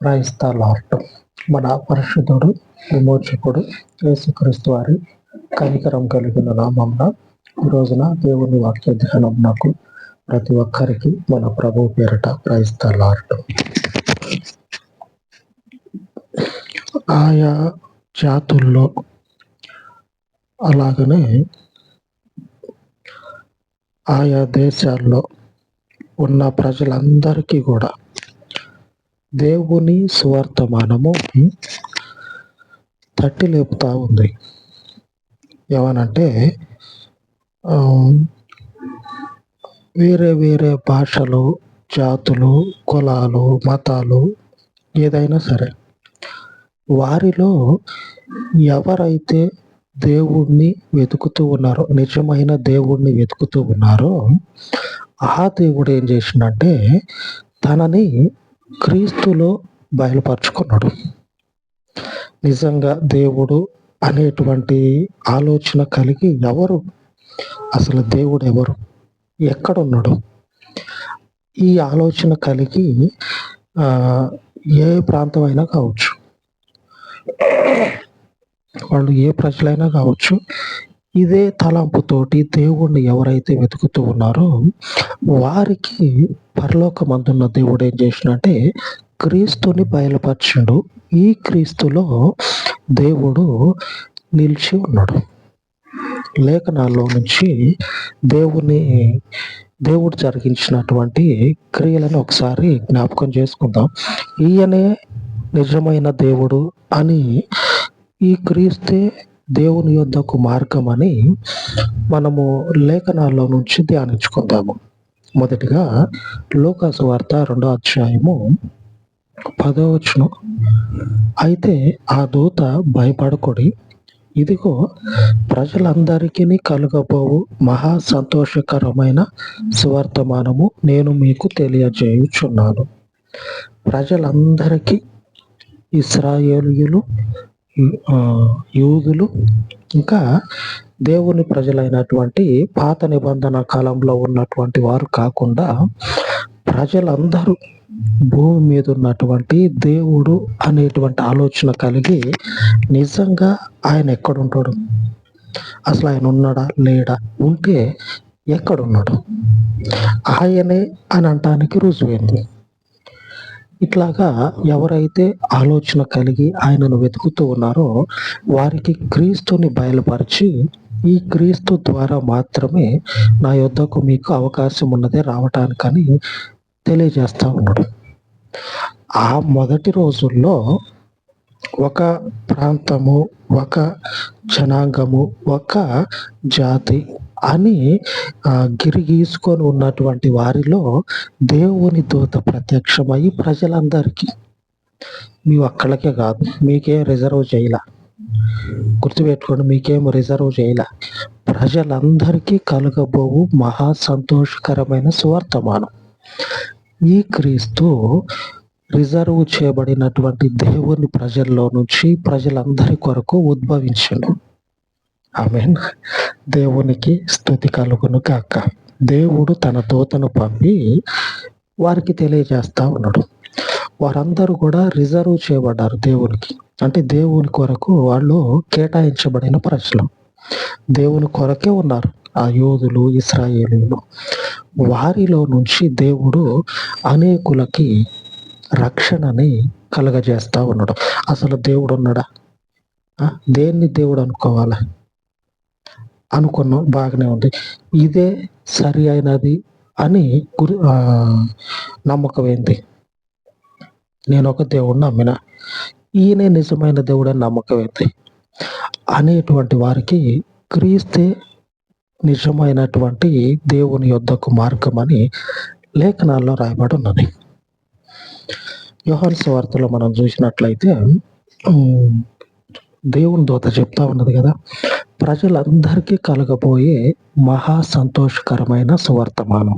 Praise the lord. మన పరిశుద్ధుడు విమోచకుడు యేసుక్రీస్తు వారి కనికరం కలిగిన నామమున ఈ రోజున దేవుని వాక్య ధ్యానం నాకు ప్రతి ఒక్కరికి మన ప్రభు పేరట ప్రైజ్ ద లార్డ్. ఆయా జాతుల్లో అలాగనే ఆయా దేశాల్లో ఉన్న ప్రజలందరికీ కూడా దేవుని సువర్తమానము తట్టి లేపుతా ఉంది. ఏమనంటే వేరే వేరే భాషలు, జాతులు, కులాలు, మతాలు ఏదైనా సరే వారిలో ఎవరైతే దేవుణ్ణి వెతుకుతూ ఉన్నారో, నిజమైన దేవుణ్ణి వెతుకుతూ ఉన్నారో ఆ దేవుడు ఏం చేసిందంటే తనని క్రీస్తులో బయలుపరుచుకున్నాడు. నిజంగా దేవుడు అనేటువంటి ఆలోచన కలిగి ఎవరు, అసలు దేవుడు ఎవరు, ఎక్కడున్నాడు, ఈ ఆలోచన కలిగి ఏ ప్రాంతమైనా కావచ్చు, వాళ్ళు ఏ ప్రజలైనా కావచ్చు, ఇదే తలంపుతోటి దేవుణ్ణి ఎవరైతే వెతుకుతూ ఉన్నారో వారికి పరలోకమందున్న దేవుడు ఏం చేసినంటే క్రీస్తుని బయలుపరిచిండు. ఈ క్రీస్తులో దేవుడు నిలిచి ఉన్నాడు. లేఖనాల్లో నుంచి దేవుడు జరిగించినటువంటి క్రియలను ఒకసారి జ్ఞాపకం చేసుకుందాం. ఈయనే నిజమైన దేవుడు అని, ఈ క్రీస్తే దేవుని యొద్దకు మార్గం అని మనము లేఖనాల్లో నుంచి ధ్యానించుకుందాము. మొదటిగా లూకాసు వార్త 2వ అధ్యాయము 10వ వచనం. అయితే ఆ దూత భయపడకుడి, ఇదిగో ప్రజలందరికీ కలుగబోవు మహా సంతోషకరమైన సువర్తమానము నేను మీకు తెలియజేయుచున్నాను. ప్రజలందరికీ, ఇశ్రాయేలీయులు, యూదులు, ఇంకా దేవుని ప్రజలైనటువంటి పాత నిబంధన కాలంలో ఉన్నటువంటి వారు కాకుండా ప్రజలందరూ, భూమి మీద ఉన్నటువంటి దేవుడు అనేటువంటి ఆలోచన కలిగి నిజంగా ఆయన ఎక్కడుంటాడు, అసలు ఆయన ఉన్నాడా లేడా, ఉంటే ఎక్కడున్నాడు, ఆయనే అని అనటానికి రుజువైంది. ఇట్లాగా ఎవరైతే ఆలోచన కలిగి ఆయనను వెతుకుతూ ఉన్నారో వారికి క్రీస్తుని బయలుపరిచి, ఈ క్రీస్తు ద్వారా మాత్రమే నా యొద్దకు మీకు అవకాశం ఉన్నదే రావటానికని తెలియజేస్తా ఉన్నాడు. ఆ మొదటి రోజుల్లో ఒక ప్రాంతము, ఒక జనాంగము, ఒక జాతి అని గిరిగీసుకొని ఉన్నటువంటి వారిలో దేవుని దూత ప్రత్యక్షమై ప్రజలందరికీ, మీ ఒక్కళ్ళకే కాదు, మీకేం రిజర్వ్ చేయలా, గుర్తుపెట్టుకోండి, మీకేం రిజర్వ్ చేయలా, ప్రజలందరికీ కలగబోవు మహా సంతోషకరమైన సువర్తమానం. ఈ క్రీస్తు రిజర్వ్ చేయబడినటువంటి దేవుని ప్రజల్లో నుంచి ప్రజలందరి కొరకు ఉద్భవించండు. ఆమేన్. దేవునికి స్తుతి కలుగును గాక. దేవుడు తన దూతను పంపి వారికి తెలియజేస్తా ఉన్నాడు. వారందరూ కూడా రిజర్వ్ చేయబడ్డారు దేవునికి, అంటే దేవుని కొరకు వాళ్ళు కేటాయించబడిన ప్రజలు, దేవుని కొరకే ఉన్నారు ఆ యూదులు, ఇశ్రాయేలీయులు. వారిలో నుంచి దేవుడు అనేకులకి రక్షణని కలుగజేస్తా ఉన్నాడు. అసలు దేవుడు ఉన్నాడా, దేన్ని దేవుడు అనుకోవాలా అనుకున్నాం, బాగానే ఉంది, ఇదే సరి అయినది అని నమ్మకం ఏంటి, నేను ఒక దేవుడిని నమ్మిన, ఈయనే నిజమైన దేవుడు అని నమ్మకం ఏంటి అనేటువంటి వారికి క్రీస్తే నిజమైనటువంటి దేవుని యొద్దకు మార్గం అని లేఖనాల్లో రాయబడి ఉన్నది. యోహాను సువార్తలో మనం చూసినట్లయితే దేవుని దూత చెప్తా ఉన్నది కదా, ప్రజలందరికీ కలగబోయే మహా సంతోషకరమైన సువర్తమానం.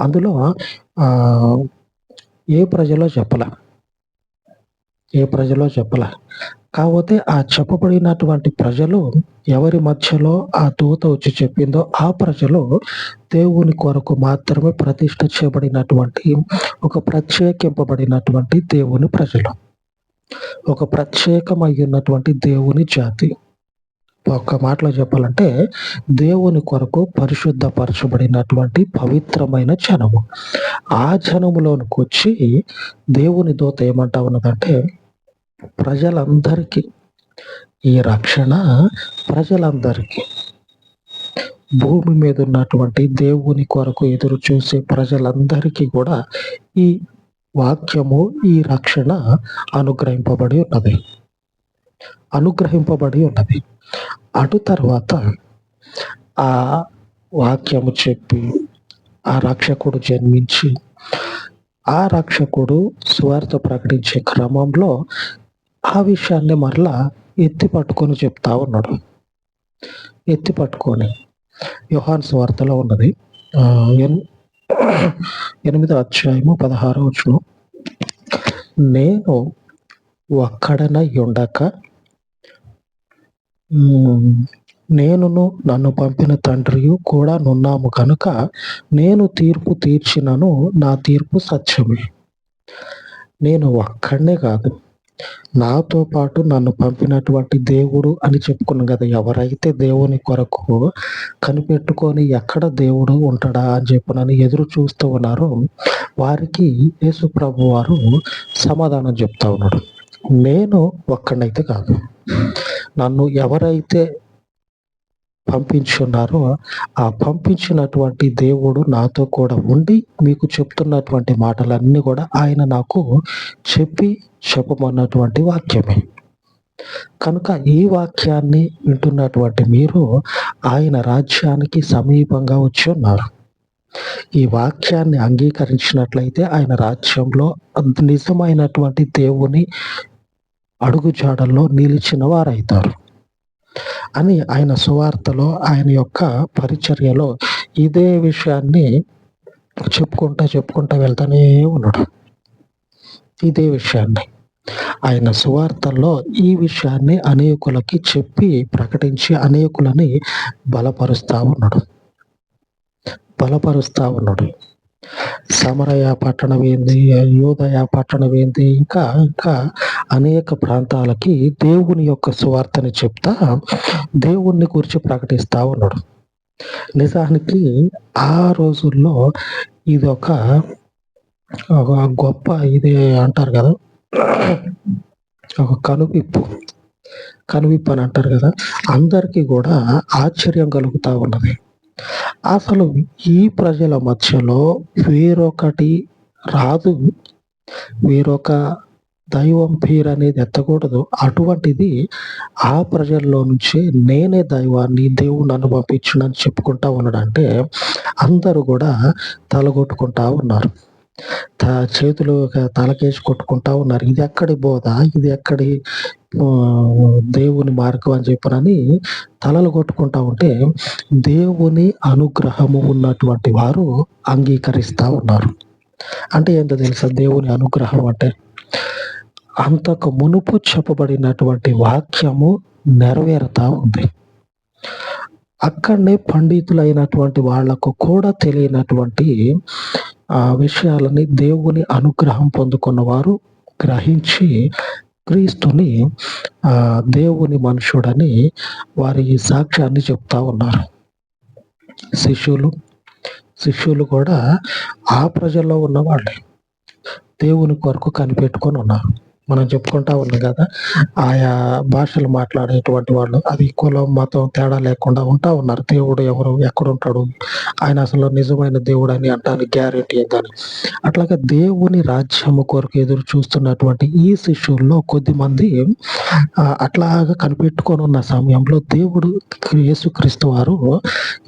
అందులో ఏ ప్రజలో చెప్పలా, ఏ ప్రజలో చెప్పలే. కాకపోతే ఆ చెప్పబడినటువంటి ప్రజలు ఎవరి మధ్యలో ఆ దూత వచ్చి చెప్పిందో ఆ ప్రజలు దేవుని కొరకు మాత్రమే ప్రతిష్ఠ చేయబడినటువంటి ఒక ప్రత్యేకింపబడినటువంటి దేవుని ప్రజలు. ఒక ప్రత్యేకమైనటువంటి దేవుని జాతి. ఒక్క మాటలో చెప్పాలంటే దేవుని కొరకు పరిశుద్ధపరచబడినటువంటి పవిత్రమైన జనము. ఆ జనములోనికొచ్చి దేవుని దూత ఏమంటా ఉన్నదంటే, ప్రజలందరికీ ఈ రక్షణ ప్రజలందరికీ, భూమి మీద ఉన్నటువంటి దేవుని కొరకు ఎదురు చూసే ప్రజలందరికీ కూడా ఈ వాక్యము, ఈ రక్షణ అనుగ్రహింపబడి ఉన్నది. అటు తర్వాత ఆ వాక్యము చెప్పి ఆ రక్షకుడు జన్మించి ఆ రక్షకుడు సువార్త ప్రకటించే క్రమంలో ఆ విషయాన్ని మరలా ఎత్తి పట్టుకొని చెప్తా ఉన్నాడు. ఎత్తి పట్టుకొని యోహాను సువార్తలో ఉన్నది 8వ అధ్యాయము 16వ వచనం, నేను ఒక్కడనై ఉండక నేనును నన్ను పంపిన తండ్రియు కూడా నున్నాము కనుక నేను తీర్పు తీర్చినను నా తీర్పు సత్యమే. నేను ఒక్కడనే కాదు, నాతో పాటు నన్ను పంపినటువంటి దేవుడు అని చెప్పుకున్నాం కదా. ఎవరైతే దేవుని కొరకు కనిపెట్టుకొని ఎక్కడ దేవుడు ఉంటాడా అని చెప్పనని ఎదురు చూస్తూ ఉన్నారో వారికి యేసు ప్రభు వారు సమాధానం చెప్తా ఉన్నాడు. నేను ఒక్కడనైతే కాదు, నన్ను ఎవరైతే పంపించున్నారో ఆ పంపించినటువంటి దేవుడు నాతో కూడా ఉండి మీకు చెప్తున్నటువంటి మాటలన్నీ కూడా ఆయన నాకు చెప్పమన్నటువంటి వాక్యమే. కనుక ఈ వాక్యాన్ని వింటున్నటువంటి మీరు ఆయన రాజ్యానికి సమీపంగా వచ్చి ఉన్నారు. ఈ వాక్యాన్ని అంగీకరించినట్లయితే ఆయన రాజ్యంలో నిజమైనటువంటి దేవుని అడుగుజాడల్లో నిలిచిన వారైతారు అని ఆయన సువార్తలో, ఆయన యొక్క పరిచర్యలో ఇదే విషయాన్ని చెప్పుకుంటా వెళ్తానే ఉన్నాడు. ఇదే విషయాన్ని ఆయన సువార్తల్లో ఈ విషయాన్ని అనేకులకి చెప్పి ప్రకటించి అనేకులని బలపరుస్తా ఉన్నాడు. సమరయ పట్టణం ఏంది, యోదయ పట్టణం ఏంది, ఇంకా అనేక ప్రాంతాలకి దేవుని యొక్క సువార్తని చెప్తా దేవుణ్ణి గురించి ప్రకటిస్తా ఉన్నాడు. నిజానికి ఆ రోజుల్లో ఇది ఒక గొప్ప ఇది అంటారు కదా, ఒక కనువిప్పు అని అంటారు కదా. అందరికీ కూడా ఆశ్చర్యం కలుగుతా ఉన్నది. అసలు ఈ ప్రజల మధ్యలో వేరొకటి రాదు, వేరొక దైవం పేరు అనేది ఎత్తకూడదు. అటువంటిది ఆ ప్రజల్లో నుంచి నేనే దైవాన్ని, దేవుడు నన్ను పంపించునని చెప్పుకుంటా ఉన్నాడంటే అందరూ కూడా తలగొట్టుకుంటా ఉన్నారు, చేతులు తలకేసి కొట్టుకుంటా ఉన్నారు. ఇది ఎక్కడి బోధ, ఇది ఎక్కడి దేవుని మార్గం అని చెప్పనని తలలు కొట్టుకుంటా ఉంటే దేవుని అనుగ్రహము ఉన్నటువంటి వారు అంగీకరిస్తా ఉన్నారు. అంటే ఏంటో తెలుసా దేవుని అనుగ్రహం అంటే? అంతకు మునుపు చెప్పబడినటువంటి వాక్యము నెరవేరుతా ఉంది. అక్కడనే పండితులైనటువంటి వాళ్లకు కూడా తెలియనటువంటి విషయాలని దేవుని అనుగ్రహం పొందుకున్న వారు గ్రహించి క్రీస్తుని దేవుని మనుషుడని వారి సాక్ష్యాన్ని చెప్తా ఉన్నారు. శిష్యులు కూడా ఆ ప్రజల్లో ఉన్న వాళ్ళే, దేవుని కొరకు కనిపెట్టుకొని ఉన్నారు. మనం చెప్పుకుంటా ఉన్నాం కదా, ఆయా భాషలు మాట్లాడేటువంటి వాళ్ళు అది కులం మతం తేడా లేకుండా ఉంటా ఉన్నారు. దేవుడు ఎవరు, ఎక్కడుంటాడు, ఆయన అసలు నిజమైన దేవుడు అని అంటానికి గ్యారెంటీ కానీ. అట్లాగే దేవుని రాజ్యము కొరకు ఎదురు చూస్తున్నటువంటి ఈ శిష్యుల్లో కొద్దిమంది అట్లాగా కనిపెట్టుకొని ఉన్న సమయంలో దేవుడు యేసుక్రీస్తు వారు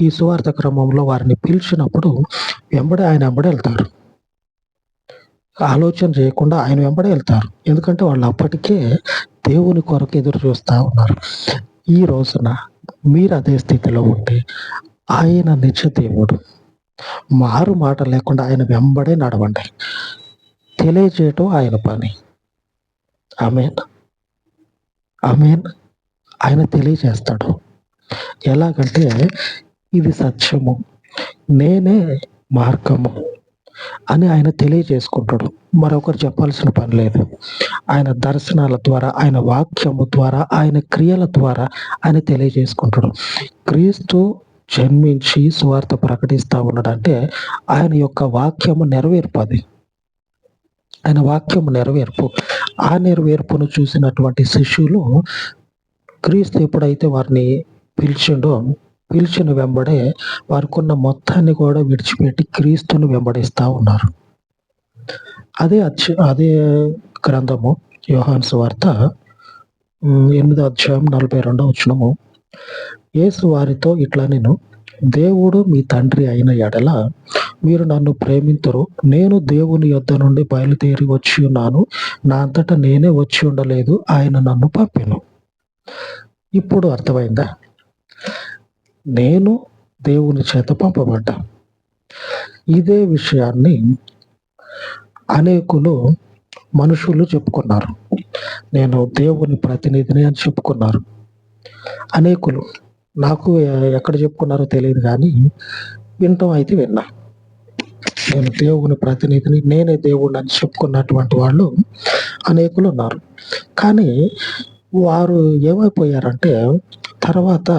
ఈ సువార్త క్రమంలో వారిని పిలిచినప్పుడు ఆయన వెంబడే వెళ్తారు. ఆలోచన చేయకుండా ఆయన వెంబడే వెళ్తారు. ఎందుకంటే వాళ్ళు అప్పటికే దేవుని కొరకు ఎదురు చూస్తూ ఉన్నారు. ఈ రోజున మీరు అదే స్థితిలో ఉంటే ఆయన నిజ దేవుడు, మారు మాట లేకుండా ఆయన వెంబడే నడవండి. తెలియజేయటం ఆయన పని. ఆమేన్. ఆమేన్. ఆయన తెలియజేస్తాడు. ఎలాగంటే ఇది సత్యము, నేనే మార్గము అని ఆయన తెలియజేసుకుంటాడు. మరొకరు చెప్పాల్సిన పని లేదు. ఆయన దర్శనాల ద్వారా, ఆయన వాక్యము ద్వారా, ఆయన క్రియల ద్వారా ఆయన తెలియజేసుకుంటాడు. క్రీస్తు జన్మించి సువార్త ప్రకటిస్తా ఉన్నాడంటే ఆయన యొక్క వాక్యము నెరవేర్పు అది. ఆయన వాక్యము నెరవేర్పు. ఆ నెరవేర్పును చూసినటువంటి శిష్యులు క్రీస్తు ఎప్పుడైతే వారిని పిలిచిన వెంబడే వారికున్న మొత్తాన్ని కూడా విడిచిపెట్టి క్రీస్తును వెంబడిస్తా ఉన్నారు. అదే గ్రంథము యోహాను సువార్త 8వ అధ్యాయం 42వ వచనము. యేసు వారితో ఇట్లనెను, దేవుడు మీ తండ్రి అయిన ఎడల మీరు నన్ను ప్రేమింతురు. నేను దేవుని యొద్ద నుండి బయలుదేరి వచ్చి ఉన్నాను. నా అంతటా నేనే వచ్చి ఉండలేదు, ఆయన నన్ను పంపెను. ఇప్పుడు అర్థమైందా? నేను దేవుని చేత పంపబడ్డా. ఇదే విషయాన్ని అనేకులు మనుషులు చెప్పుకున్నారు. నేను దేవుని ప్రతినిధిని అని చెప్పుకున్నారు. అనేకులు నాకు ఎక్కడ చెప్పుకున్నారో తెలియదు కానీ వినటం అయితే విన్నా. నేను దేవుని ప్రతినిధిని, నేనే దేవుడిని అని చెప్పుకున్నటువంటి వాళ్ళు అనేకులు ఉన్నారు. కానీ వారు ఏమైపోయారంటే తర్వాత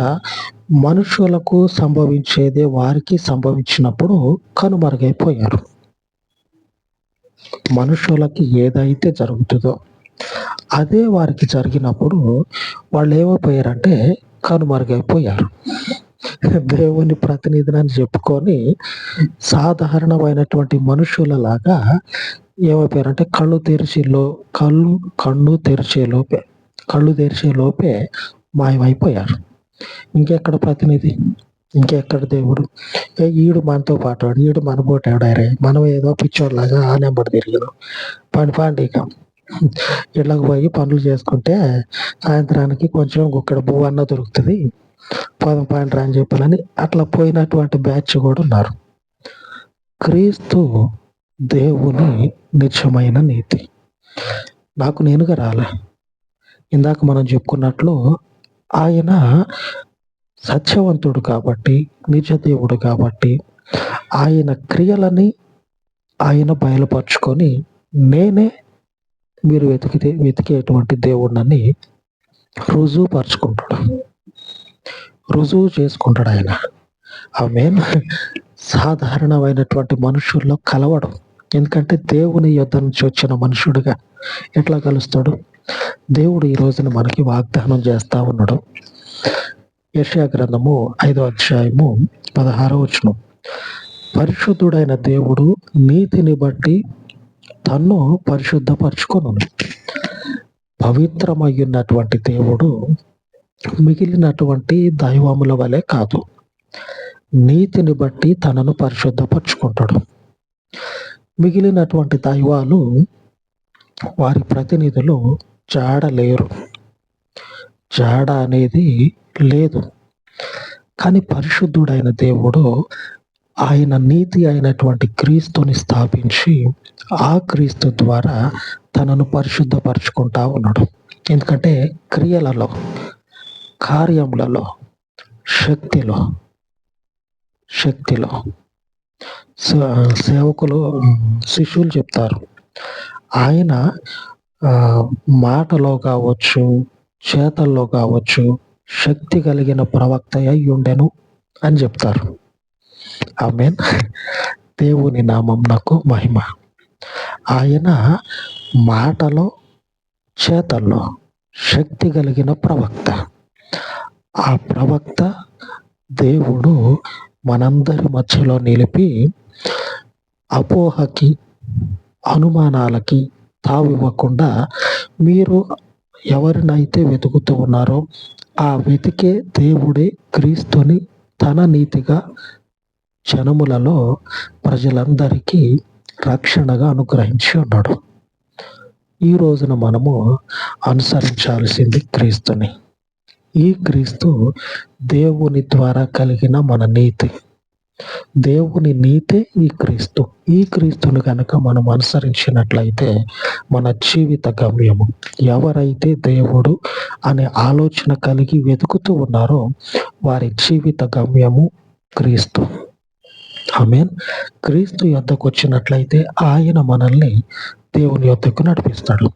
మనుషులకు సంభవించేదే వారికి సంభవించినప్పుడు కనుమరుగైపోయారు. మనుషులకి ఏదైతే జరుగుతుందో అదే వారికి జరిగినప్పుడు వాళ్ళు ఏమైపోయారంటే కనుమరుగైపోయారు. దేవుని ప్రతినిధిని చెప్పుకొని సాధారణమైనటువంటి మనుషులలాగా ఏమైపోయారంటే కళ్ళు తెరిచే లోపే మాయమైపోయారు. ఇంకెక్కడ ప్రతినిధి, ఇంకెక్కడ దేవుడు? ఈడు మనతో పాటాడు, ఈడు మనబోటాడారే, మనం ఏదో పిచ్చోళ్ళలాగా ఆ నెంబర్ తిరిగినాం. పండి ఇక ఇళ్ళకి పోయి పనులు చేసుకుంటే సాయంత్రానికి కొంచెం గుక్కడ పువ్వు అన్న దొరుకుతుంది, పదం పాయింట్ అని చెప్పాలని అట్లా పోయినటువంటి బ్యాచ్ కూడా ఉన్నారు. క్రీస్తు దేవుని నిజమైన నీతి నాకు నేనుగా రాలే. ఇందాక మనం చెప్పుకున్నట్లు ఆయన సత్యవంతుడు కాబట్టి, నిజదేవుడు కాబట్టి ఆయన క్రియలని ఆయన బయలుపరుచుకొని నేనే మీరు వెతికేటువంటి దేవుడిని రుజువు చేసుకుంటాడు ఆయన. ఆమేన్. సాధారణమైనటువంటి మనుషుల్లో కలవడం. ఎందుకంటే దేవుని యొద్ద నుంచి వచ్చిన మనుషుడిగా ఎట్లా కలుస్తాడు? దేవుడు ఈ రోజున మనకి వాగ్దానం చేస్తా ఉన్నాడు. యెషయా గ్రంథము 5వ అధ్యాయము 16వ వచనం. పరిశుద్ధుడైన దేవుడు నీతిని బట్టి తన్ను పరిశుద్ధపరచుకొను. పవిత్రమయ్యున్నటువంటి దేవుడు మిగిలినటువంటి దైవముల వలె కాదు, నీతిని బట్టి తనను పరిశుద్ధపరచుకుంటాడు. మిగిలినటువంటి దైవాలు వారి ప్రతినిధులు జాడ అనేది లేదు. కానీ పరిశుద్ధుడైన దేవుడు ఆయన నీతి అయినటువంటి క్రీస్తుని స్థాపించి ఆ క్రీస్తు ద్వారా తనను పరిశుద్ధపరచుకుంటా ఉన్నాడు. ఎందుకంటే క్రియలలో, కార్యములలో, శక్తిలో సేవకులు, శిష్యులు చెప్తారు ఆయన మాటలో కావచ్చు, చేతల్లో కావచ్చు శక్తి కలిగిన ప్రవక్త అయి ఉండెను అని చెప్తారు. ఆమేన్. దేవుని నామమునకు మహిమ. ఆయన మాటలో, చేతల్లో శక్తి కలిగిన ప్రవక్త. ఆ ప్రవక్త దేవుడు మనందరి మధ్యలో నిలిపి అపోహకి, అనుమానాలకి తావివ్వకుండా మీరు ఎవరినైతే వెతుకుతూ ఉన్నారో ఆ వెతికే దేవుడే క్రీస్తుని తన నీతిగా జనములలో ప్రజలందరికీ రక్షణగా అనుగ్రహించి ఉన్నాడు. ఈ రోజున మనము అనుసరించాల్సింది క్రీస్తుని. ఈ క్రీస్తు దేవుని ద్వారా కలిగిన మన నీతి. దేవుని నీతే ఈ క్రీస్తు. ఈ క్రీస్తును కనుక మనం అనుసరించినట్లయితే మన జీవిత గమ్యము, ఎవరైతే దేవుడు అనే ఆలోచన కలిగి వెతుకుతూ ఉన్నారో వారి జీవిత గమ్యము క్రీస్తు. ఆమేన్. క్రీస్తు యొద్దకు వచ్చినట్లయితే ఆయన మనల్ని దేవుని యొద్దకు నడిపిస్తాడు.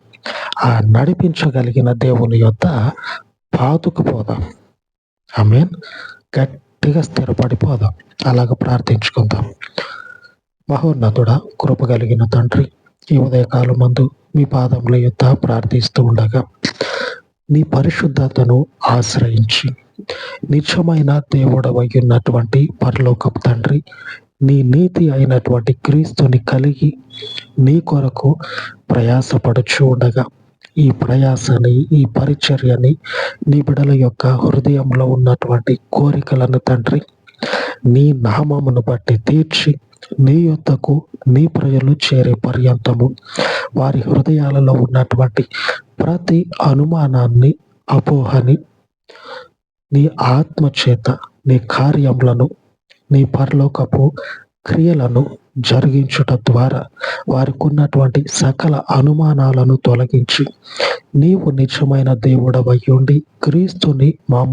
ఆ నడిపించగలిగిన దేవుని యొద్ద పాతుకుపోదాం. ఆమేన్. గట్టిగా స్థిరపడిపోదాం. అలాగ ప్రార్థించుకుందాం. మహోన్నతుడా, కృప కలిగిన తండ్రి, ఈ ఉదయకాలం మందు మీ పాదముల యొద్ద ప్రార్థిస్తూ ఉండగా నీ పరిశుద్ధతను ఆశ్రయించి నిజమైన దేవుడవై ఉన్నటువంటి పరలోకపు తండ్రి, నీ నీతి అయినటువంటి క్రీస్తుని కలిగి నీ కొరకు ప్రయాసపడుచు ఉండగా ఈ ప్రయాసని, ఈ పరిచర్యని, నీ బిడ్డల యొక్క హృదయంలో ఉన్నటువంటి కోరికలను తండ్రి నీ నామమును బట్టి తీర్చి నీ యొద్దకు నీ ప్రజలు చేరే పర్యంతము వారి హృదయాలలో ఉన్నటువంటి ప్రతి అనుమానాన్ని, అపోహని నీ ఆత్మ చేత నీ కార్యములను, నీ పరలోకపు క్రియలను జరిగించుట ద్వారా వారికి ఉన్నటువంటి సకల అనుమానాలను తొలగించి నీవు నిజమైన దేవుడవై ఉండి క్రీస్తుని మా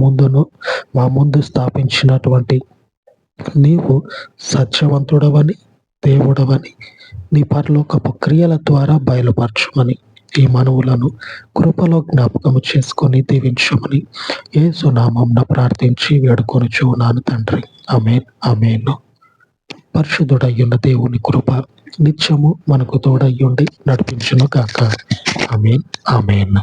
ముందు స్థాపించినటువంటి నీవు సత్యవంతుడవని, దేవుడవని నీ పరలోకపు క్రియల ద్వారా బయలుపరచుమని ఈ మనవులను కృపలో జ్ఞాపకము చేసుకొని దీవించమని యేసు నామమున ప్రార్థించి వేడుకొనుచు ఉన్నాను తండ్రి. ఆమేన్. ఆమేన్. పరిశుద్ధుడయ్యున్న దేవుని కృప నిత్యము మనకు తోడయ్యుండి నడిపించును గాక. ఆమేన్. ఆమేన్.